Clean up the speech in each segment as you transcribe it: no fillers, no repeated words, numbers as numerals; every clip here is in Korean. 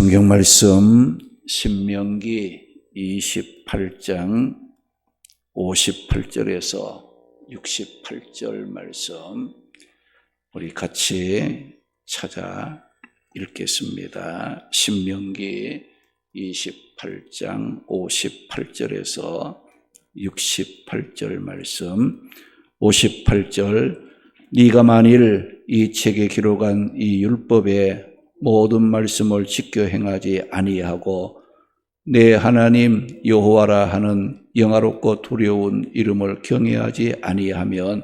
성경 말씀 신명기 28장 58절에서 68절 말씀 우리 같이 찾아 읽겠습니다. 신명기 28장 58절에서 68절 말씀. 58절 네가 만일 이 책에 기록한 이 율법의 모든 말씀을 지켜 행하지 아니하고 내 하나님 여호와라 하는 영화롭고 두려운 이름을 경외하지 아니하면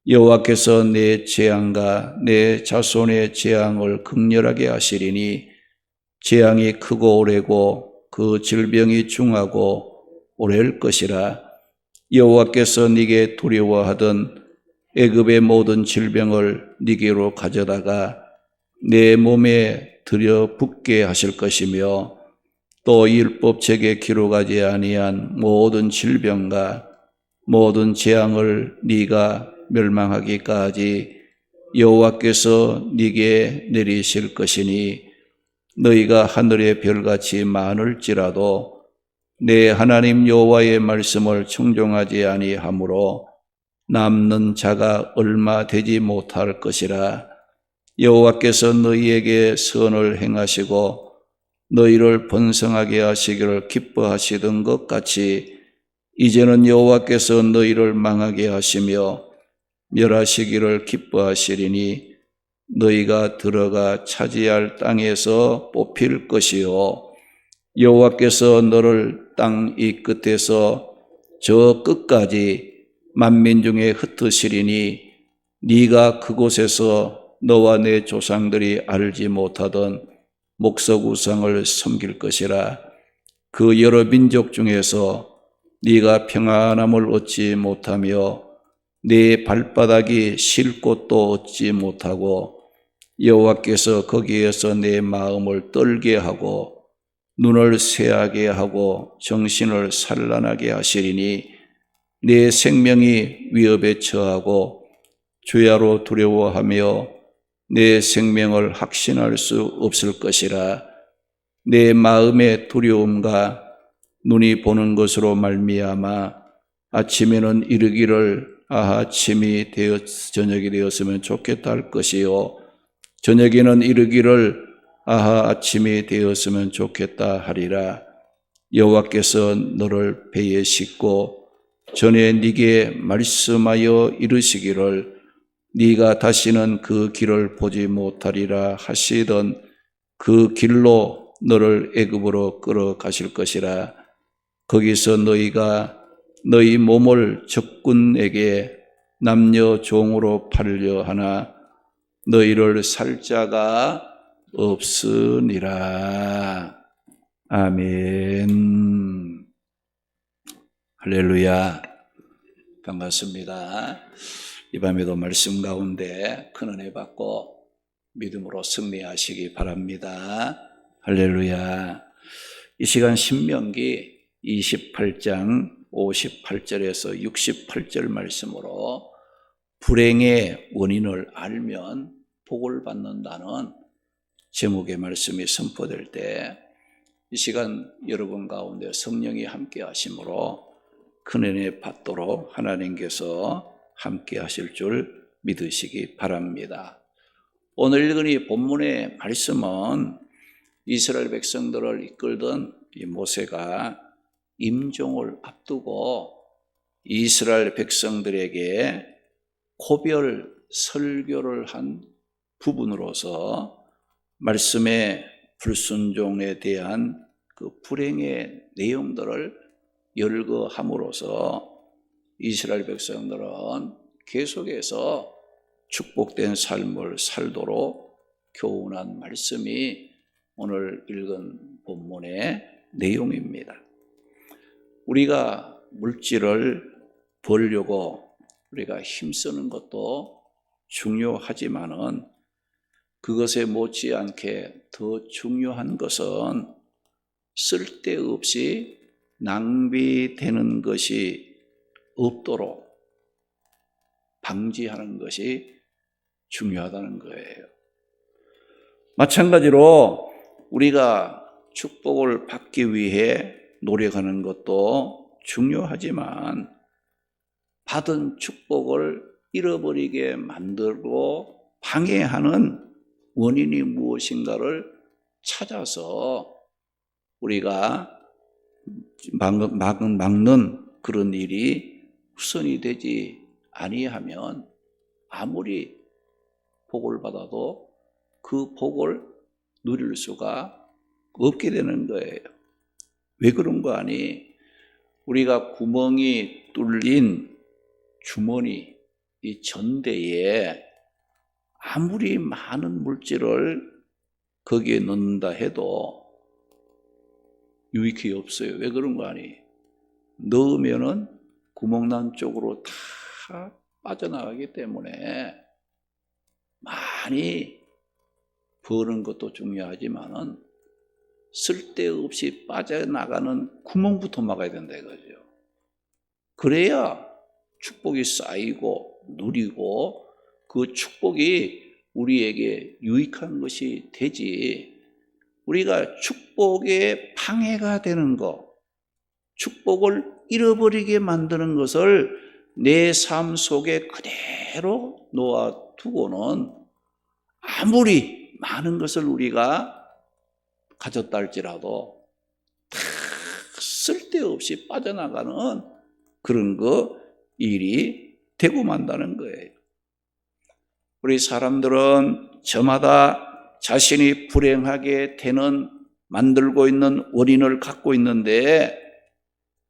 여호와께서 내 재앙과 내 자손의 재앙을 극렬하게 하시리니 재앙이 크고 오래고 그 질병이 중하고 오래일 것이라. 여호와께서 네게 두려워하던 애굽의 모든 질병을 네게로 가져다가 내 몸에 들여붓게 하실 것이며 또 율법책에 기록하지 아니한 모든 질병과 모든 재앙을 네가 멸망하기까지 여호와께서 네게 내리실 것이니 너희가 하늘의 별같이 많을지라도 내 하나님 여호와의 말씀을 청종하지 아니하므로 남는 자가 얼마 되지 못할 것이라. 여호와께서 너희에게 선을 행하시고 너희를 번성하게 하시기를 기뻐하시던 것 같이 이제는 여호와께서 너희를 망하게 하시며 멸하시기를 기뻐하시리니 너희가 들어가 차지할 땅에서 뽑힐 것이요 여호와께서 너를 땅 이 끝에서 저 끝까지 만민 중에 흩으시리니 네가 그곳에서 너와 내 조상들이 알지 못하던 목석 우상을 섬길 것이라. 그 여러 민족 중에서 네가 평안함을 얻지 못하며 네 발바닥이 쉴 곳도 얻지 못하고 여호와께서 거기에서 내 마음을 떨게 하고 눈을 쇠하게 하고 정신을 산란하게 하시리니 내 생명이 위협에 처하고 주야로 두려워하며 내 생명을 확신할 수 없을 것이라. 내 마음의 두려움과 눈이 보는 것으로 말미암아 아침에는 이르기를 아침이 되었 저녁이 되었으면 좋겠다 할 것이요 저녁에는 이르기를 아침이 되었으면 좋겠다 하리라. 여호와께서 너를 배에 싣고 전에 네게 말씀하여 이르시기를 네가 다시는 그 길을 보지 못하리라 하시던 그 길로 너를 애굽으로 끌어가실 것이라. 거기서 너희가 너희 몸을 적군에게 남녀 종으로 팔려 하나 너희를 살 자가 없으니라. 아멘. 할렐루야. 반갑습니다. 이 밤에도 말씀 가운데 큰 은혜 받고 믿음으로 승리하시기 바랍니다. 할렐루야. 이 시간 신명기 28장 58절에서 68절 말씀으로 불행의 원인을 알면 복을 받는다는 제목의 말씀이 선포될 때 이 시간 여러분 가운데 성령이 함께 하심으로 큰 은혜 받도록 하나님께서 함께 하실 줄 믿으시기 바랍니다. 오늘 읽은 이 본문의 말씀은 이스라엘 백성들을 이끌던 이 모세가 임종을 앞두고 이스라엘 백성들에게 고별 설교를 한 부분으로서 말씀의 불순종에 대한 그 불행의 내용들을 열거함으로써 이스라엘 백성들은 계속해서 축복된 삶을 살도록 교훈한 말씀이 오늘 읽은 본문의 내용입니다. 우리가 물질을 벌려고 우리가 힘쓰는 것도 중요하지만은 그것에 못지않게 더 중요한 것은 쓸데없이 낭비되는 것이 없도록 방지하는 것이 중요하다는 거예요. 마찬가지로 우리가 축복을 받기 위해 노력하는 것도 중요하지만 받은 축복을 잃어버리게 만들고 방해하는 원인이 무엇인가를 찾아서 우리가 막는 그런 일이 후선이 되지 아니하면 아무리 복을 받아도 그 복을 누릴 수가 없게 되는 거예요. 왜 그런 거 아니? 우리가 구멍이 뚫린 주머니, 이 전대에 아무리 많은 물질을 거기에 넣는다 해도 유익이 없어요. 왜 그런 거 아니? 넣으면은 구멍난 쪽으로 다 빠져나가기 때문에 많이 버는 것도 중요하지만은 쓸데없이 빠져나가는 구멍부터 막아야 된다 이거죠. 그래야 축복이 쌓이고 누리고 그 축복이 우리에게 유익한 것이 되지. 우리가 축복에 방해가 되는 것, 축복을 잃어버리게 만드는 것을 내 삶 속에 그대로 놓아두고는 아무리 많은 것을 우리가 가졌다 할지라도 다 쓸데없이 빠져나가는 그런 일이 되고 만다는 거예요. 우리 사람들은 저마다 자신이 불행하게 만들고 있는 원인을 갖고 있는데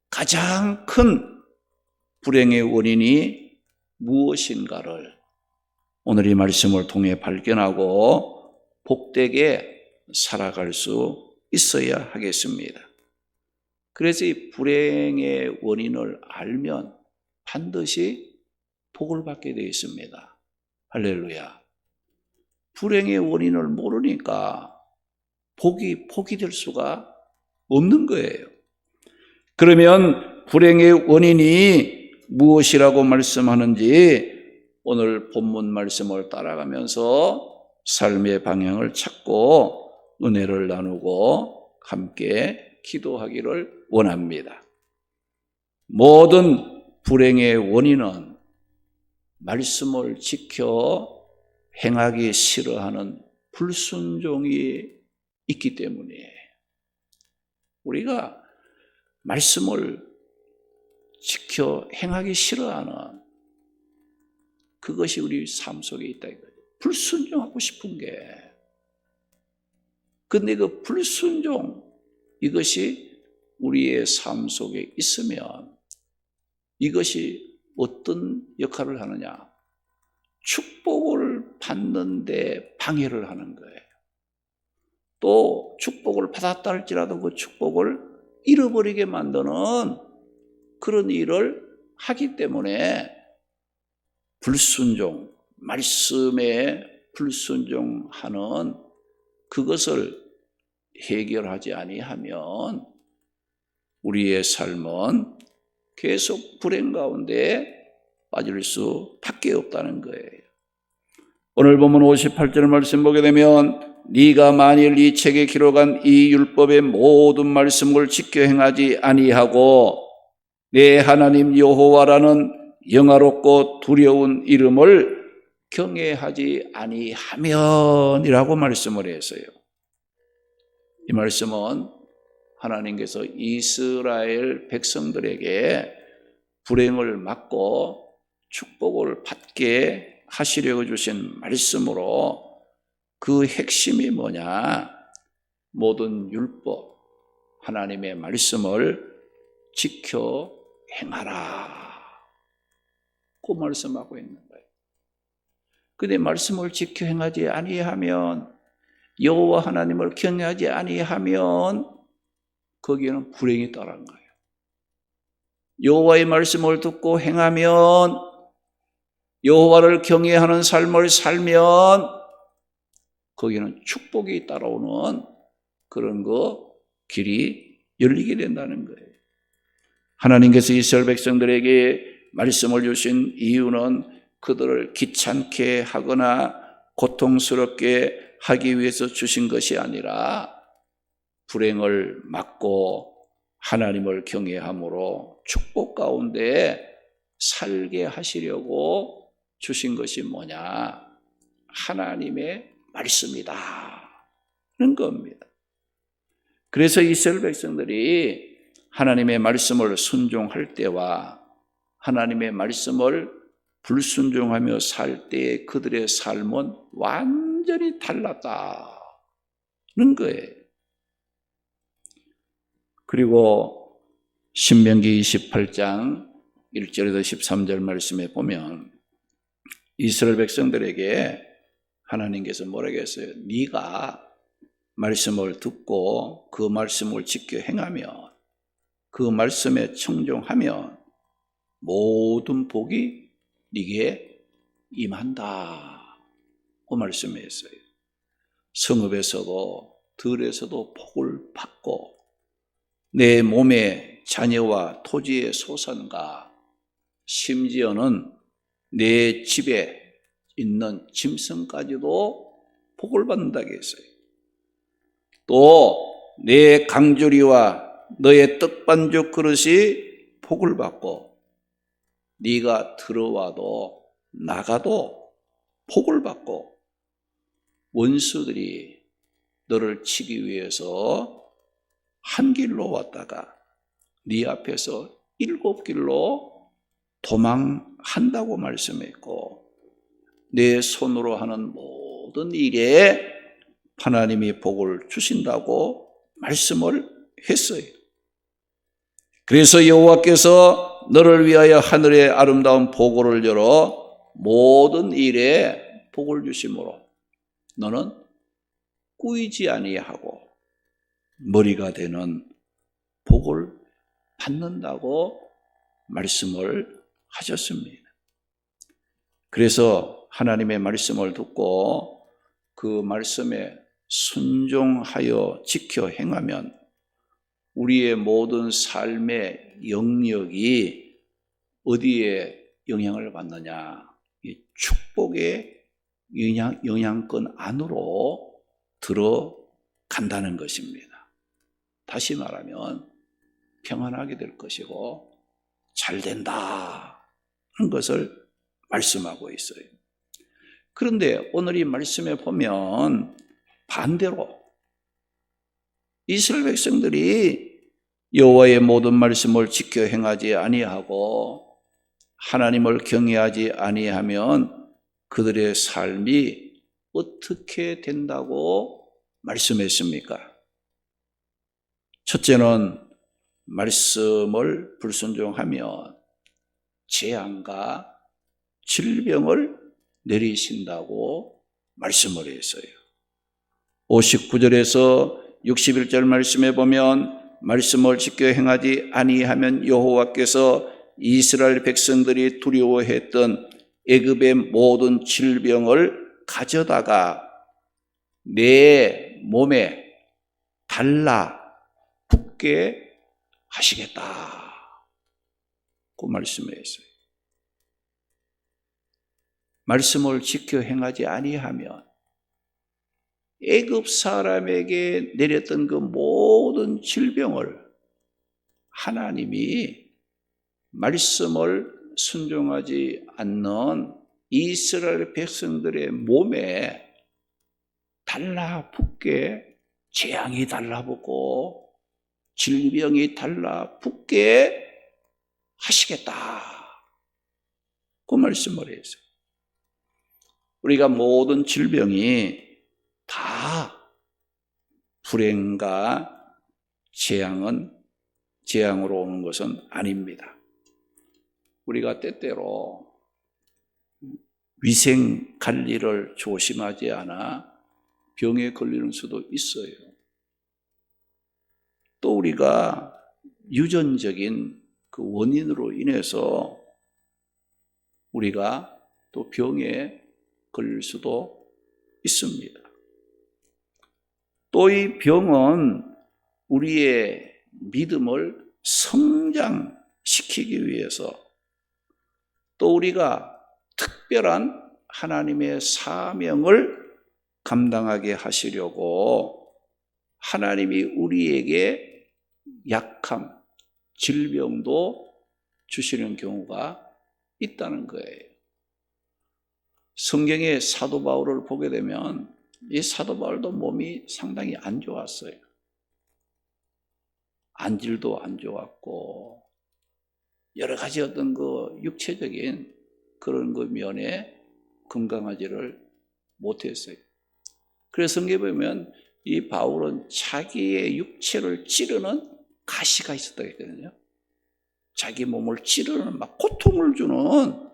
가장 큰 불행의 원인이 무엇인가를 오늘 이 말씀을 통해 발견하고 복되게 살아갈 수 있어야 하겠습니다. 그래서 이 불행의 원인을 알면 반드시 복을 받게 되어 있습니다. 할렐루야. 불행의 원인을 모르니까 복이 될 수가 없는 거예요. 그러면 불행의 원인이 무엇이라고 말씀하는지 오늘 본문 말씀을 따라가면서 삶의 방향을 찾고 은혜를 나누고 함께 기도하기를 원합니다. 모든 불행의 원인은 말씀을 지켜 행하기 싫어하는 불순종이 있기 때문이에요. 우리가 말씀을 지켜 행하기 싫어하는 그것이 우리 삶 속에 있다 이거예요. 불순종하고 싶은 게. 근데 그 불순종 이것이 우리의 삶 속에 있으면 이것이 어떤 역할을 하느냐? 축복을 받는데 방해를 하는 거예요. 또 축복을 받았다 할지라도 그 축복을 잃어버리게 만드는 그런 일을 하기 때문에 불순종, 말씀에 불순종하는 그것을 해결하지 아니하면 우리의 삶은 계속 불행 가운데 빠질 수밖에 없다는 거예요. 오늘 보면 58절 말씀 보게 되면 네가 만일 이 책에 기록한 이 율법의 모든 말씀을 지켜 행하지 아니하고 내 하나님 여호와라는 영화롭고 두려운 이름을 경외하지 아니하면이라고 말씀을 했어요. 이 말씀은 하나님께서 이스라엘 백성들에게 불행을 막고 축복을 받게 하시려고 주신 말씀으로 그 핵심이 뭐냐? 모든 율법, 하나님의 말씀을 지켜 행하라. 그 말씀하고 있는 거예요. 근데 말씀을 지켜 행하지 아니하면, 여호와 하나님을 경외하지 아니하면 거기에는 불행이 따른 거예요. 여호와의 말씀을 듣고 행하면, 여호와를 경외하는 삶을 살면 거기는 축복이 따라오는 그런 길이 열리게 된다는 거예요. 하나님께서 이스라엘 백성들에게 말씀을 주신 이유는 그들을 귀찮게 하거나 고통스럽게 하기 위해서 주신 것이 아니라 불행을 막고 하나님을 경외함으로 축복 가운데 살게 하시려고 주신 것이 뭐냐? 하나님의 말씀이다 는 겁니다. 그래서 이스라엘 백성들이 하나님의 말씀을 순종할 때와 하나님의 말씀을 불순종하며 살 때의 그들의 삶은 완전히 달랐다는 거예요. 그리고 신명기 28장 1절에서 13절 말씀에 보면 이스라엘 백성들에게 하나님께서 뭐라고 했어요? 네가 말씀을 듣고 그 말씀을 지켜 행하면, 그 말씀에 청종하면 모든 복이 네게 임한다 그 말씀했어요. 성읍에서도 들에서도 복을 받고 내 몸의 자녀와 토지의 소산과 심지어는 내 집에 있는 짐승까지도 복을 받는다고 했어요. 또 내 강조리와 너의 떡반죽 그릇이 복을 받고 네가 들어와도 나가도 복을 받고 원수들이 너를 치기 위해서 한 길로 왔다가 네 앞에서 7길로 도망한다고 말씀했고, 내 손으로 하는 모든 일에 하나님이 복을 주신다고 말씀을 했어요. 그래서 여호와께서 너를 위하여 하늘의 아름다운 보고를 열어 모든 일에 복을 주심으로 너는 꾸이지 아니하고 머리가 되는 복을 받는다고 말씀을 하셨습니다. 그래서 하나님의 말씀을 듣고 그 말씀에 순종하여 지켜 행하면 우리의 모든 삶의 영역이 어디에 영향을 받느냐? 이 축복의 영향권 안으로 들어간다는 것입니다. 다시 말하면 평안하게 될 것이고 잘 된다는 것을 말씀하고 있어요. 그런데 오늘 이 말씀에 보면 반대로 이스라엘 백성들이 여호와의 모든 말씀을 지켜 행하지 아니하고 하나님을 경외하지 아니하면 그들의 삶이 어떻게 된다고 말씀했습니까? 첫째는 말씀을 불순종하면 재앙과 질병을 내리신다고 말씀을 했어요. 59절에서 61절 말씀에 보면 말씀을 지켜 행하지 아니하면 여호와께서 이스라엘 백성들이 두려워했던 애굽의 모든 질병을 가져다가 내 몸에 달라붙게 하시겠다 그 말씀했어요. 말씀을 지켜 행하지 아니하면 애굽 사람에게 내렸던 그 모든 질병을 하나님이 말씀을 순종하지 않는 이스라엘 백성들의 몸에 달라붙게, 재앙이 달라붙고 질병이 달라붙게 하시겠다 그 말씀을 했어요. 우리가 모든 질병이 다 불행과 재앙으로 오는 것은 아닙니다. 우리가 때때로 위생 관리를 조심하지 않아 병에 걸리는 수도 있어요. 또 우리가 유전적인 그 원인으로 인해서 우리가 또 병에 걸릴 수도 있습니다. 또 이 병은 우리의 믿음을 성장시키기 위해서 또 우리가 특별한 하나님의 사명을 감당하게 하시려고 하나님이 우리에게 약함, 질병도 주시는 경우가 있다는 거예요. 성경의 사도 바울을 보게 되면 이 사도 바울도 몸이 상당히 안 좋았어요. 안질도 안 좋았고 여러 가지 어떤 그 육체적인 그런 그 면에 건강하지를 못했어요. 그래서 성경에 보면 이 바울은 자기의 육체를 찌르는 가시가 있었다고 했거든요. 자기 몸을 찌르는 막 고통을 주는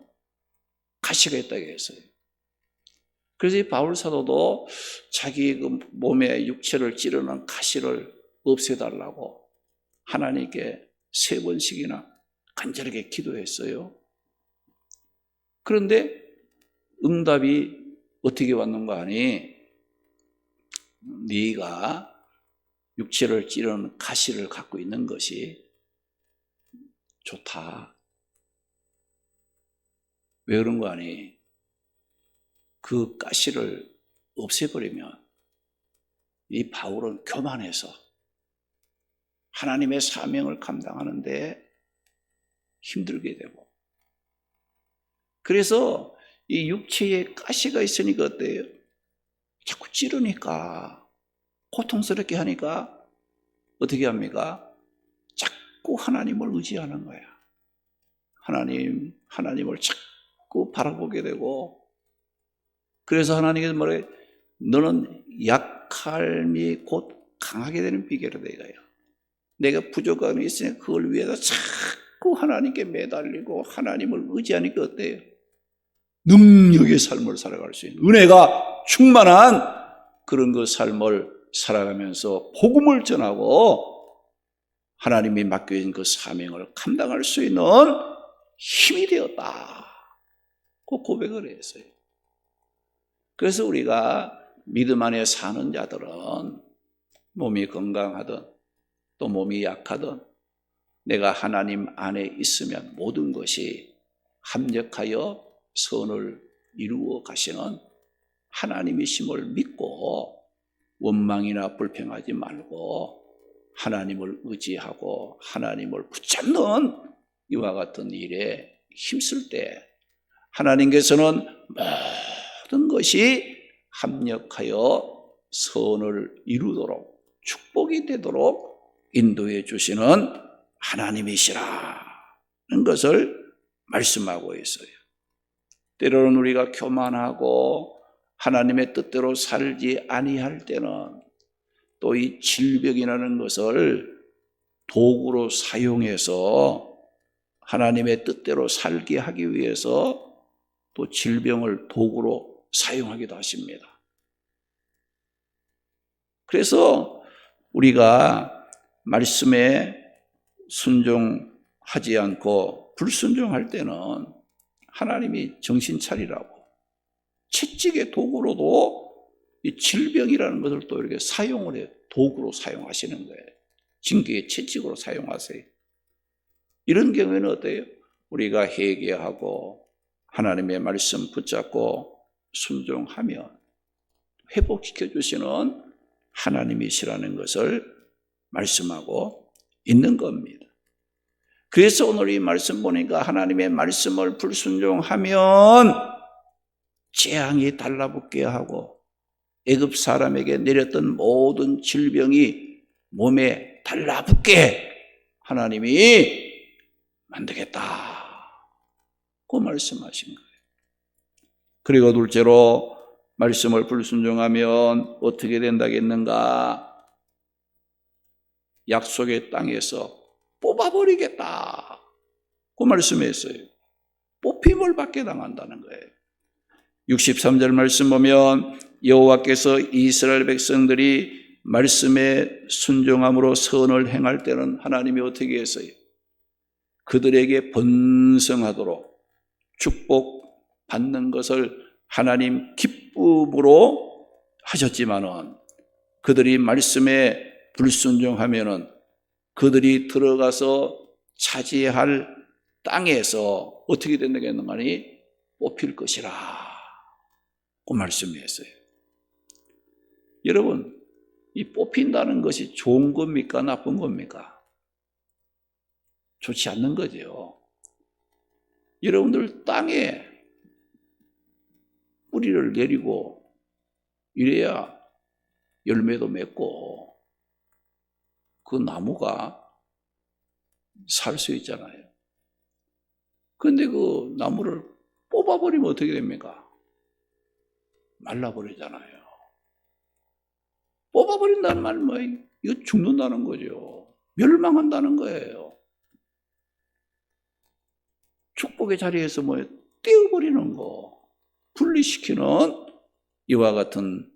가시가 있다고 했어요. 그래서 이 바울 사도도 자기 그 몸의 육체를 찌르는 가시를 없애달라고 하나님께 3번씩이나 간절하게 기도했어요. 그런데 응답이 어떻게 왔는가 하니 네가 육체를 찌르는 가시를 갖고 있는 것이 좋다. 왜 그런 거 아니? 그 가시를 없애버리면 이 바울은 교만해서 하나님의 사명을 감당하는데 힘들게 되고, 그래서 이 육체에 가시가 있으니까 어때요? 자꾸 찌르니까, 고통스럽게 하니까 어떻게 합니까? 자꾸 하나님을 의지하는 거야. 하나님을 자꾸 바라보게 되고, 그래서 하나님께서 뭐래? 너는 약함이 곧 강하게 되는 비결이다 이거예요. 내가 부족함이 있으니 그걸 위해서 자꾸 하나님께 매달리고 하나님을 의지하니까 어때요? 능력의 삶을 살아갈 수 있는, 은혜가 충만한 그런 그 삶을 살아가면서 복음을 전하고 하나님이 맡겨진 그 사명을 감당할 수 있는 힘이 되었다. 그 고백을 했어요. 그래서 우리가 믿음 안에 사는 자들은 몸이 건강하든 또 몸이 약하든 내가 하나님 안에 있으면 모든 것이 합력하여 선을 이루어 가시는 하나님이심을 믿고 원망이나 불평하지 말고 하나님을 의지하고 하나님을 붙잡는 이와 같은 일에 힘쓸 때 하나님께서는 모든 것이 합력하여 선을 이루도록 축복이 되도록 인도해 주시는 하나님이시라는 것을 말씀하고 있어요. 때로는 우리가 교만하고 하나님의 뜻대로 살지 아니할 때는 또 이 질병이라는 것을 도구로 사용해서 하나님의 뜻대로 살게 하기 위해서 또 질병을 도구로 사용하기도 하십니다. 그래서 우리가 말씀에 순종하지 않고 불순종할 때는 하나님이 정신 차리라고 채찍의 도구로도 이 질병이라는 것을 또 이렇게 사용을 해요. 도구로 사용하시는 거예요. 징계의 채찍으로 사용하세요. 이런 경우에는 어때요? 우리가 회개하고 하나님의 말씀 붙잡고 순종하면 회복시켜 주시는 하나님이시라는 것을 말씀하고 있는 겁니다. 그래서 오늘 이 말씀 보니까 하나님의 말씀을 불순종하면 재앙이 달라붙게 하고 애굽 사람에게 내렸던 모든 질병이 몸에 달라붙게 하나님이 만들겠다. 그 말씀하신 거예요. 그리고 둘째로 말씀을 불순종하면 어떻게 된다겠는가? 약속의 땅에서 뽑아버리겠다. 그 말씀했어요. 뽑힘을 받게 당한다는 거예요. 63절 말씀 보면 여호와께서 이스라엘 백성들이 말씀에 순종함으로 선을 행할 때는 하나님이 어떻게 했어요? 그들에게 번성하도록 축복받는 것을 하나님 기쁨으로 하셨지만은 그들이 말씀에 불순종하면은 그들이 들어가서 차지할 땅에서 어떻게 된다겠는가 하니 뽑힐 것이라 그 말씀이었어요. 여러분, 이 뽑힌다는 것이 좋은 겁니까? 나쁜 겁니까? 좋지 않는 거죠. 여러분들 땅에 뿌리를 내리고 이래야 열매도 맺고 그 나무가 살 수 있잖아요. 그런데 그 나무를 뽑아버리면 어떻게 됩니까? 말라버리잖아요. 뽑아버린다는 말은 뭐 이거 죽는다는 거죠. 멸망한다는 거예요. 축복의 자리에서 뭐 떼어버리는 거, 분리시키는 이와 같은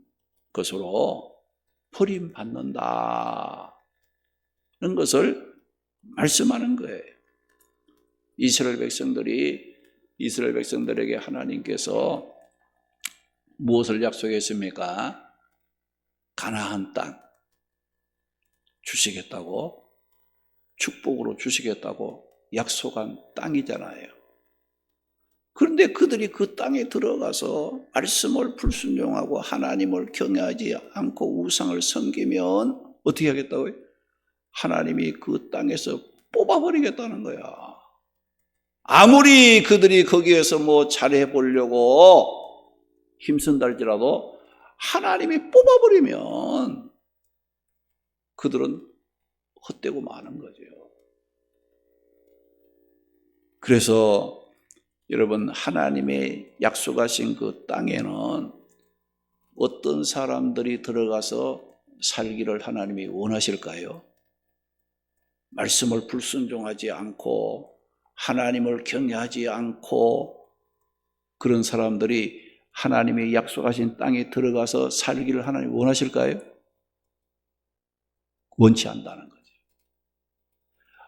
것으로 버림받는다는 것을 말씀하는 거예요. 이스라엘 백성들에게 하나님께서 무엇을 약속했습니까? 가나안 땅 주시겠다고, 축복으로 주시겠다고 약속한 땅이잖아요. 그런데 그들이 그 땅에 들어가서 말씀을 불순종하고 하나님을 경외하지 않고 우상을 섬기면 어떻게 하겠다고요? 하나님이 그 땅에서 뽑아버리겠다는 거야. 아무리 그들이 거기에서 뭐 잘해보려고 힘쓴다 할지라도 하나님이 뽑아버리면 그들은 헛되고 마는 거죠. 그래서 여러분, 하나님의 약속하신 그 땅에는 어떤 사람들이 들어가서 살기를 하나님이 원하실까요? 말씀을 불순종하지 않고 하나님을 경외하지 않고 그런 사람들이 하나님의 약속하신 땅에 들어가서 살기를 하나님이 원하실까요? 원치 않다는 거죠.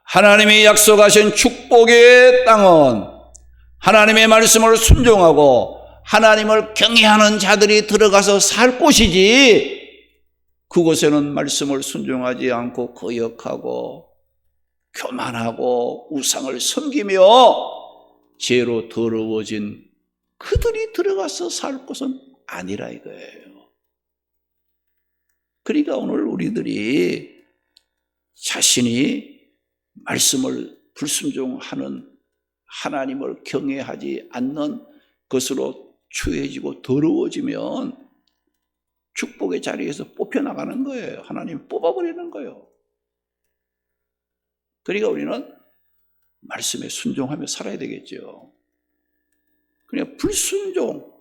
하나님이 약속하신 축복의 땅은 하나님의 말씀을 순종하고 하나님을 경외하는 자들이 들어가서 살 곳이지, 그곳에는 말씀을 순종하지 않고 거역하고 교만하고 우상을 섬기며 죄로 더러워진 그들이 들어가서 살 곳은 아니라 이거예요. 그러니까 오늘 우리들이 자신이 말씀을 불순종하는, 하나님을 경외하지 않는 것으로 추해지고 더러워지면 축복의 자리에서 뽑혀나가는 거예요. 하나님 뽑아버리는 거예요. 그러니까 우리는 말씀에 순종하며 살아야 되겠죠. 그냥 불순종,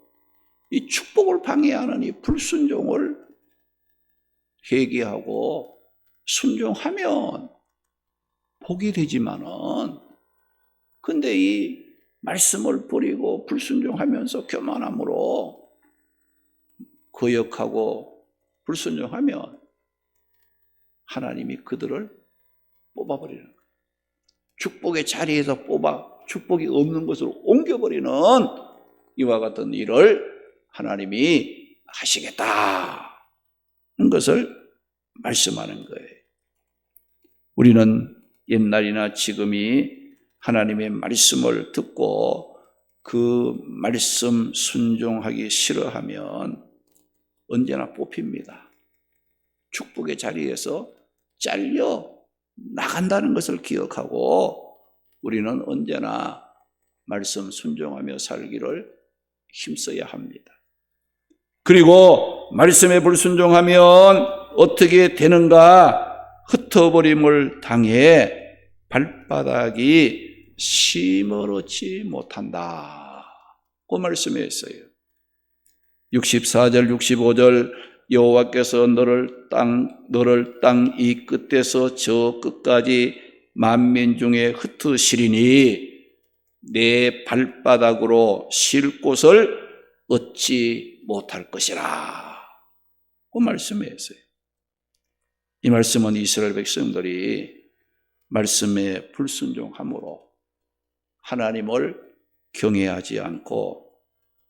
이 축복을 방해하는 이 불순종을 회개하고 순종하면 복이 되지만은, 근데 이 말씀을 버리고 불순종하면서 교만함으로 거역하고 불순종하면 하나님이 그들을 뽑아버리는 거예요. 축복의 자리에서 축복이 없는 것으로 옮겨버리는 이와 같은 일을 하나님이 하시겠다는 것을 말씀하는 거예요. 우리는 옛날이나 지금이 하나님의 말씀을 듣고 그 말씀 순종하기 싫어하면 언제나 뽑힙니다. 축복의 자리에서 잘려 나간다는 것을 기억하고 우리는 언제나 말씀 순종하며 살기를 힘써야 합니다. 그리고 말씀에 불순종하면 어떻게 되는가? 흩어버림을 당해 발바닥이 시머렇지 못한다. 그 말씀이었어요. 64절 65절 여호와께서 너를 땅 이 끝에서 저 끝까지 만민 중에 흩으시리니 내 발바닥으로 쉴 곳을 얻지 못할 것이라. 그 말씀이었어요. 이 말씀은 이스라엘 백성들이 말씀에 불순종함으로 하나님을 경외하지 않고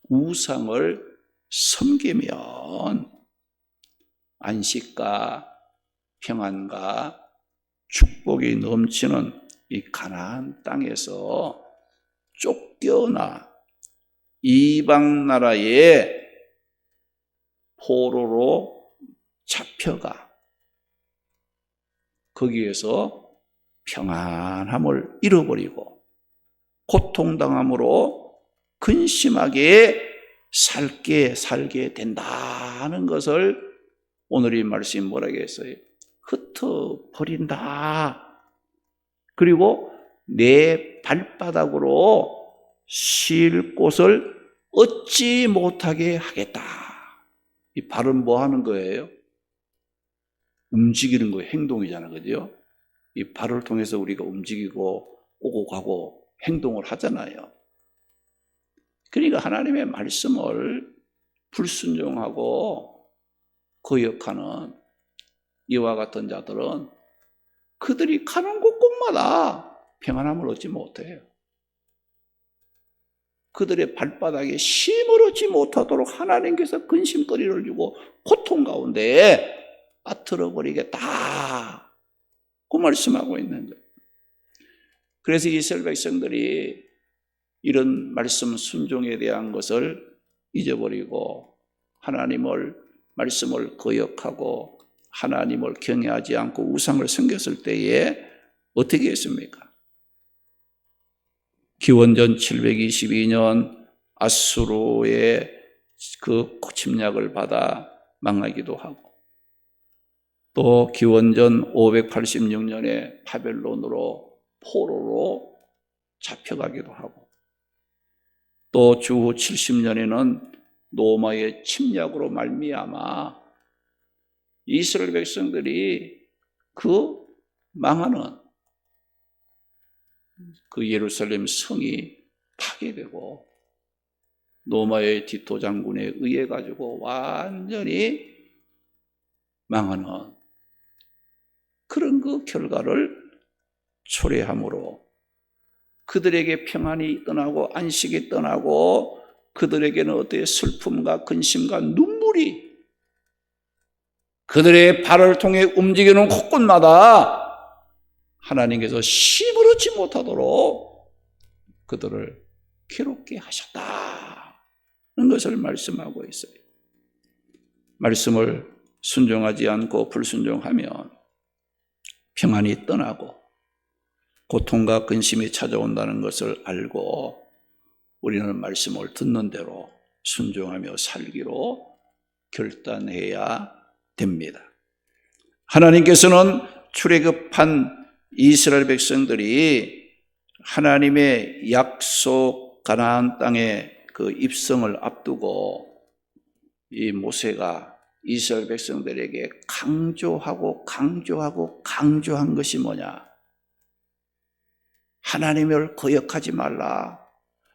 우상을 섬기면 안식과 평안과 축복이 넘치는 이 가나안 땅에서 쫓겨나 이방 나라의 포로로 잡혀가 거기에서 평안함을 잃어버리고 고통당함으로 근심하게 살게 된다는 것을 오늘 이 말씀이 뭐라고 했어요? 흩어버린다. 그리고 내 발바닥으로 쉴 곳을 얻지 못하게 하겠다. 이 발은 뭐 하는 거예요? 움직이는 거예요. 행동이잖아. 그죠? 이 발을 통해서 우리가 움직이고 오고 가고 행동을 하잖아요. 그러니까 하나님의 말씀을 불순종하고 거역하는 이와 같은 자들은 그들이 가는 곳곳마다 평안함을 얻지 못해요. 그들의 발바닥에 쉼을 얻지 못하도록 하나님께서 근심거리를 주고 고통 가운데 빠뜨려 버리겠다. 그 말씀하고 있는 거예요. 그래서 이스라엘 백성들이 이런 말씀 순종에 대한 것을 잊어버리고 말씀을 거역하고 하나님을 경외하지 않고 우상을 섬겼을 때에 어떻게 했습니까? 기원전 722년 아수르의 그 침략을 받아 망하기도 하고, 또 기원전 586년에 바벨론으로 포로로 잡혀가기도 하고, 또 주후 70년에는 로마의 침략으로 말미암아 이스라엘 백성들이 그 망하는 그 예루살렘 성이 파괴되고 로마의 디토 장군에 의해 가지고 완전히 망하는 그런 그 결과를 초래함으로 그들에게 평안이 떠나고 안식이 떠나고 그들에게는 어때요? 슬픔과 근심과 눈물이 그들의 발을 통해 움직이는 곳곳마다 하나님께서 쉼을 얻지 못하도록 그들을 괴롭게 하셨다는 것을 말씀하고 있어요. 말씀을 순종하지 않고 불순종하면 평안이 떠나고 고통과 근심이 찾아온다는 것을 알고 우리는 말씀을 듣는 대로 순종하며 살기로 결단해야 됩니다. 하나님께서는 출애굽한 이스라엘 백성들이 하나님의 약속 가나안 땅의 그 입성을 앞두고 이 모세가 이스라엘 백성들에게 강조한 것이 뭐냐? 하나님을 거역하지 말라.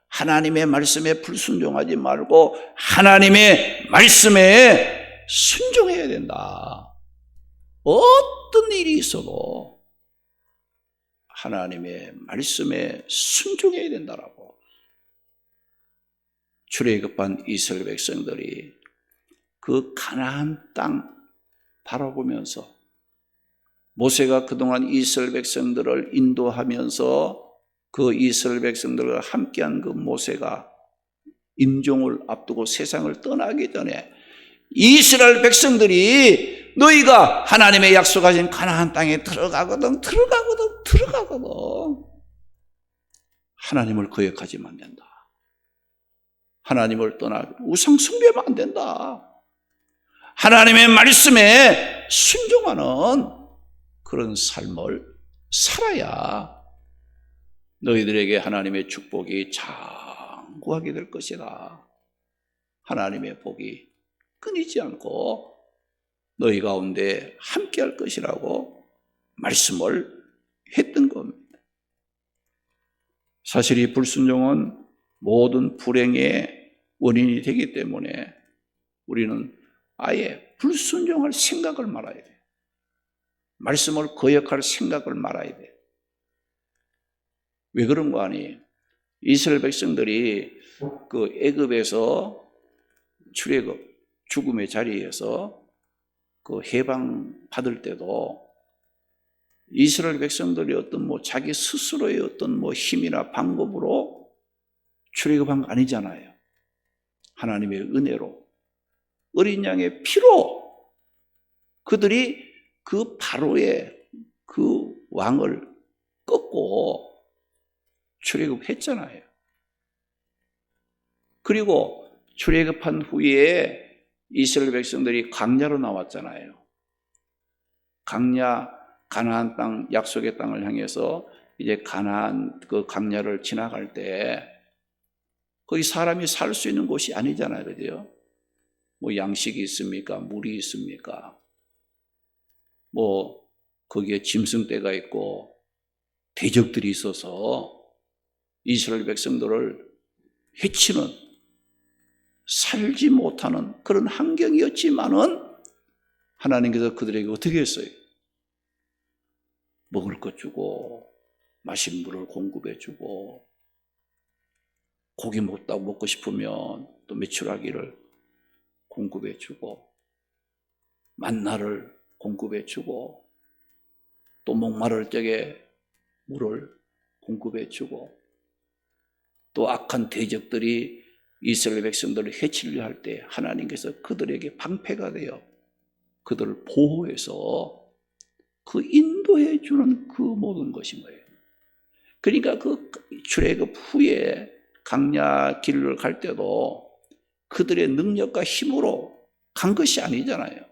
하나님의 말씀에 불순종하지 말고 하나님의 말씀에 순종해야 된다. 어떤 일이 있어도 하나님의 말씀에 순종해야 된다라고. 출애굽한 이스라엘 백성들이 그 가나안 땅 바라보면서 모세가 그동안 이스라엘 백성들을 인도하면서 그 이스라엘 백성들과 함께한 그 모세가 임종을 앞두고 세상을 떠나기 전에 이스라엘 백성들이 너희가 하나님의 약속하신 가나안 땅에 들어가거든 하나님을 거역하지만 안 된다. 하나님을 떠나 우상 숭배하면 안 된다. 하나님의 말씀에 순종하는 그런 삶을 살아야 너희들에게 하나님의 축복이 장구하게 될 것이다. 하나님의 복이 끊이지 않고 너희 가운데 함께 할 것이라고 말씀을 했던 겁니다. 사실 이 불순종은 모든 불행의 원인이 되기 때문에 우리는 아예 불순종할 생각을 말아야 돼요. 말씀을 거역할 생각을 말아야 돼요. 왜 그런 거 아니? 이스라엘 백성들이 그 애굽에서 출애굽 죽음의 자리에서 그 해방 받을 때도 이스라엘 백성들이 어떤 자기 스스로의 어떤 힘이나 방법으로 출애굽한 거 아니잖아요. 하나님의 은혜로 어린 양의 피로 그들이 그 바로의 그 왕을 꺾고 출애굽했잖아요. 그리고 출애굽한 후에 이스라엘 백성들이 광야로 나왔잖아요. 광야, 가나안 땅, 약속의 땅을 향해서 이제 가나안 그 광야를 지나갈 때 거기 사람이 살 수 있는 곳이 아니잖아요. 그죠? 뭐 양식이 있습니까? 물이 있습니까? 뭐 거기에 짐승떼가 있고 대적들이 있어서 이스라엘 백성들을 해치는 살지 못하는 그런 환경이었지만은 하나님께서 그들에게 어떻게 했어요? 먹을 것 주고 마실 물을 공급해 주고 고기 먹고 싶으면 또 메추라기를 공급해 주고 만나를 공급해 주고 또 목마를 적에 물을 공급해 주고 또 악한 대적들이 이스라엘 백성들을 해치려 할 때 하나님께서 그들에게 방패가 되어 그들을 보호해서 그 인도해 주는 그 모든 것인 거예요. 그러니까 그 출애굽 후에 광야 길을 갈 때도 그들의 능력과 힘으로 간 것이 아니잖아요.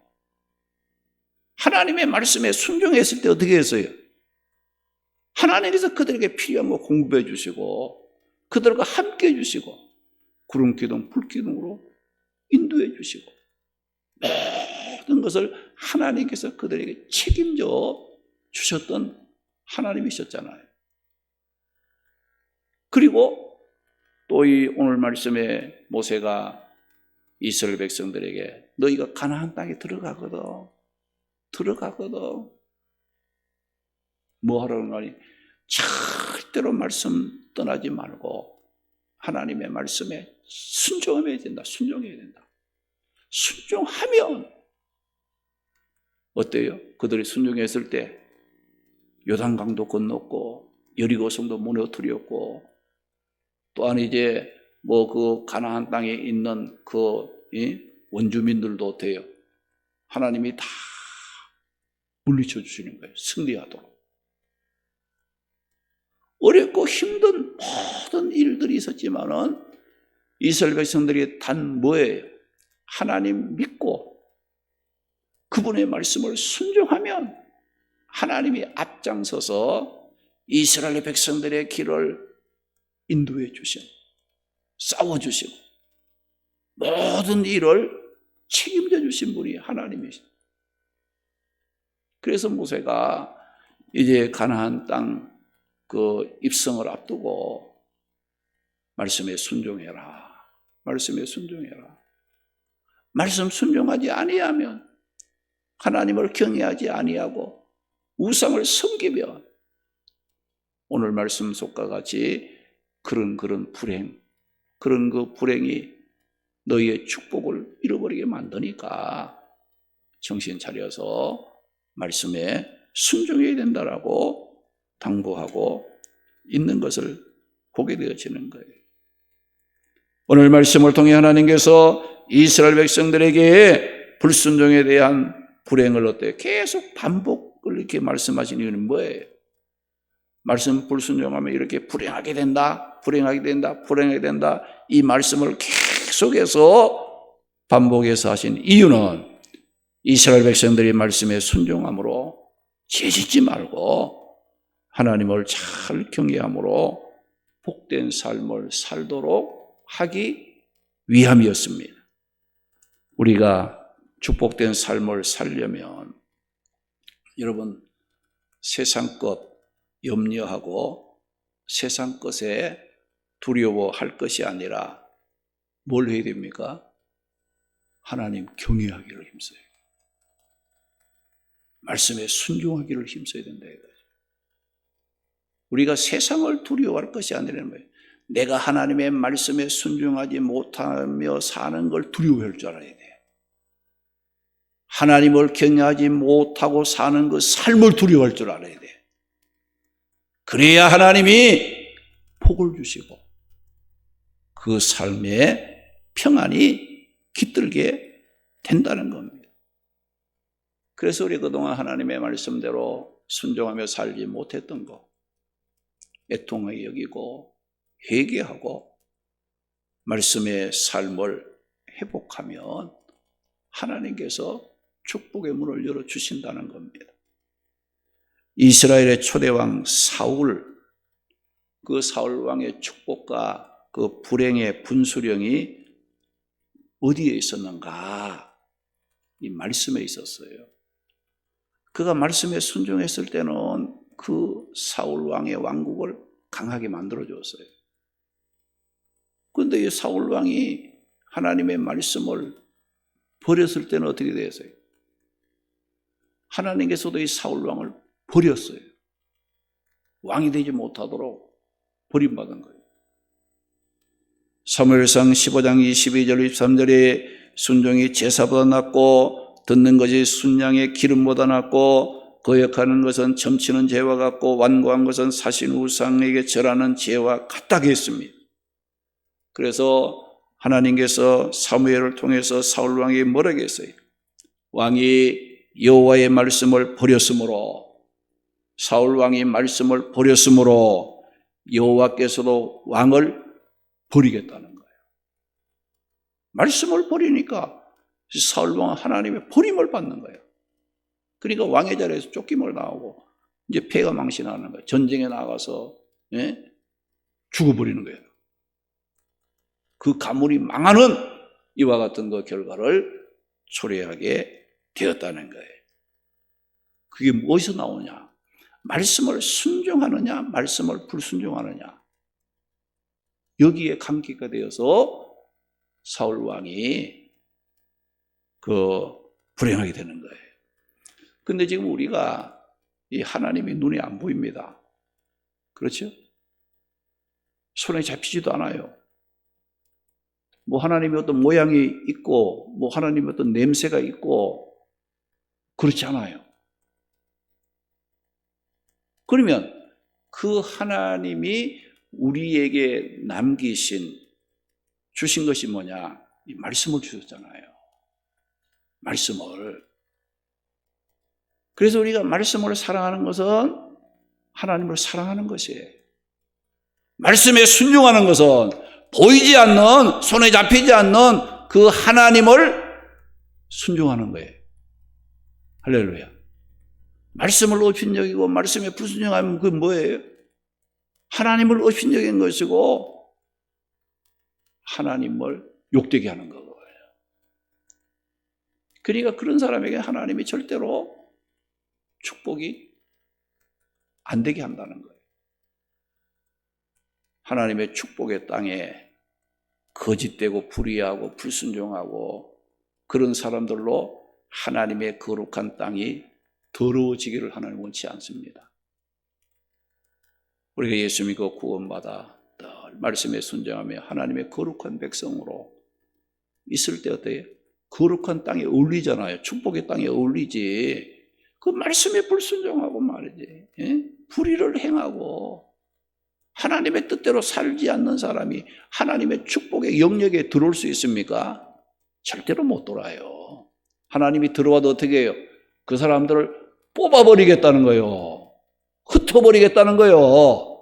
하나님의 말씀에 순종했을 때 어떻게 했어요? 하나님께서 그들에게 필요한 거 공급해 주시고 그들과 함께 해 주시고 구름 기둥, 불 기둥으로 인도해 주시고 모든 것을 하나님께서 그들에게 책임져 주셨던 하나님이셨잖아요. 그리고 또 이 오늘 말씀에 모세가 이스라엘 백성들에게 너희가 가나안 땅에 들어가거든 뭐 하라는 거니? 절대로 말씀 떠나지 말고 하나님의 말씀에 순종해야 된다. 순종해야 된다. 순종하면 어때요? 그들이 순종했을 때 요단강도 건넜고 여리고성도 무너뜨렸고 또한 이제 뭐 그 가나안 땅에 있는 그 원주민들도 어때요? 하나님이 다 물리쳐 주시는 거예요. 승리하도록. 어렵고 힘든 모든 일들이 있었지만은 이스라엘 백성들이 단 뭐예요? 하나님 믿고 그분의 말씀을 순종하면 하나님이 앞장서서 이스라엘 백성들의 길을 인도해 주시고 싸워주시고 모든 일을 책임져 주신 분이 하나님이십니다. 그래서 모세가 이제 가나안 땅 그 입성을 앞두고 말씀에 순종해라. 말씀에 순종해라. 말씀 순종하지 아니하면 하나님을 경외하지 아니하고 우상을 섬기면 오늘 말씀 속과 같이 그런 불행, 그런 그 불행이 너희의 축복을 잃어버리게 만드니까 정신 차려서 말씀에 순종해야 된다라고 당부하고 있는 것을 보게 되어지는 거예요. 오늘 말씀을 통해 하나님께서 이스라엘 백성들에게 불순종에 대한 불행을 어때요? 계속 반복을 이렇게 말씀하시는 이유는 뭐예요? 말씀 불순종하면 이렇게 불행하게 된다, 불행하게 된다, 불행하게 된다. 이 말씀을 계속해서 반복해서 하신 이유는 이스라엘 백성들이 말씀에 순종함으로 죄짓지 말고 하나님을 잘 경외함으로 복된 삶을 살도록 하기 위함이었습니다. 우리가 축복된 삶을 살려면 여러분 세상 것 염려하고 세상 것에 두려워할 것이 아니라 뭘 해야 됩니까? 하나님 경외하기를 힘써요. 말씀에 순종하기를 힘써야 된다 이거죠. 우리가 세상을 두려워할 것이 아니라는 거예요. 내가 하나님의 말씀에 순종하지 못하며 사는 걸 두려워할 줄 알아야 돼요. 하나님을 경외하지 못하고 사는 그 삶을 두려워할 줄 알아야 돼요. 그래야 하나님이 복을 주시고 그 삶에 평안이 깃들게 된다는 겁니다. 그래서 우리 그동안 하나님의 말씀대로 순종하며 살지 못했던 것 애통하게 여기고 회개하고 말씀의 삶을 회복하면 하나님께서 축복의 문을 열어주신다는 겁니다. 이스라엘의 초대왕 사울, 그 사울 왕의 축복과 그 불행의 분수령이 어디에 있었는가? 이 말씀에 있었어요. 그가 말씀에 순종했을 때는 그 사울 왕의 왕국을 강하게 만들어줬어요. 그런데 이 사울 왕이 하나님의 말씀을 버렸을 때는 어떻게 되었어요? 하나님께서도 이 사울 왕을 버렸어요. 왕이 되지 못하도록 버림받은 거예요. 사무엘상 15장 22절 23절에 순종이 제사보다 낫고 듣는 것이 순양의 기름보다 낫고 거역하는 것은 점치는 죄와 같고 완고한 것은 사신 우상에게 절하는 죄와 같다고 했습니다. 그래서 하나님께서 사무엘을 통해서 사울 왕에게 뭐라고 했어요? 왕이 여호와의 말씀을 버렸으므로, 사울 왕이 말씀을 버렸으므로 여호와께서도 왕을 버리겠다는 거예요. 말씀을 버리니까 사울 왕은 하나님의 버림을 받는 거예요. 그러니까 왕의 자리에서 쫓김을 당하고 이제 폐가 망신하는 거예요. 전쟁에 나가서 죽어버리는 거예요. 그 가문이 망하는 이와 같은 그 결과를 초래하게 되었다는 거예요. 그게 무엇에서 나오냐? 말씀을 순종하느냐, 말씀을 불순종하느냐. 여기에 관계가 되어서 사울 왕이 불행하게 되는 거예요. 근데 지금 우리가 이 하나님의 눈에 안 보입니다. 그렇죠? 손에 잡히지도 않아요. 뭐 하나님의 어떤 모양이 있고, 뭐 하나님의 어떤 냄새가 있고, 그렇지 않아요. 그러면 그 하나님이 우리에게 주신 것이 뭐냐? 이 말씀을 주셨잖아요. 말씀을. 그래서 우리가 말씀을 사랑하는 것은 하나님을 사랑하는 것이에요. 말씀에 순종하는 것은 보이지 않는, 손에 잡히지 않는 그 하나님을 순종하는 거예요. 할렐루야. 말씀을 업신여기고 말씀에 불순종하면 그게 뭐예요? 하나님을 업신여긴 것이고 하나님을 욕되게 하는 거예요. 그러니까 그런 사람에게 하나님이 절대로 축복이 안 되게 한다는 거예요. 하나님의 축복의 땅에 거짓되고 불의하고 불순종하고 그런 사람들로 하나님의 거룩한 땅이 더러워지기를 하나님 원치 않습니다. 우리가 예수 믿고 구원받아 늘 말씀에 순종하며 하나님의 거룩한 백성으로 있을 때 어때요? 거룩한 땅에 어울리잖아요. 축복의 땅에 어울리지. 그 말씀에 불순종하고 말이지. 불의를 행하고 하나님의 뜻대로 살지 않는 사람이 하나님의 축복의 영역에 들어올 수 있습니까? 절대로 못 들어와요. 하나님이 들어와도 어떻게 해요? 그 사람들을 뽑아버리겠다는 거예요. 흩어버리겠다는 거예요.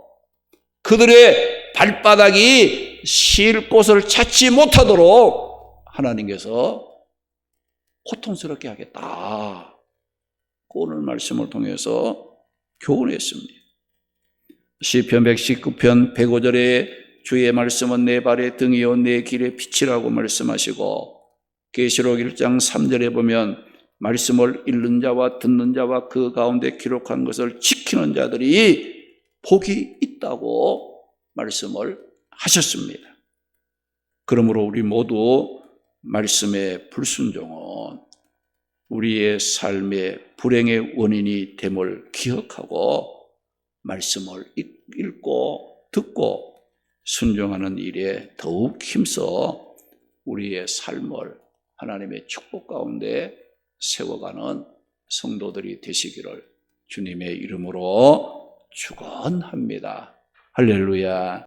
그들의 발바닥이 쉴 곳을 찾지 못하도록 하나님께서 고통스럽게 하겠다. 오늘 말씀을 통해서 교훈했습니다. 시편 119편 105절에 주의 말씀은 내 발의 등이요 내 길의 빛이라고 말씀하시고, 계시록 1장 3절에 보면 말씀을 읽는 자와 듣는 자와 그 가운데 기록한 것을 지키는 자들이 복이 있다고 말씀을 하셨습니다. 그러므로 우리 모두 말씀의 불순종은 우리의 삶의 불행의 원인이 됨을 기억하고 말씀을 읽고 듣고 순종하는 일에 더욱 힘써 우리의 삶을 하나님의 축복 가운데 세워가는 성도들이 되시기를 주님의 이름으로 축원합니다. 할렐루야.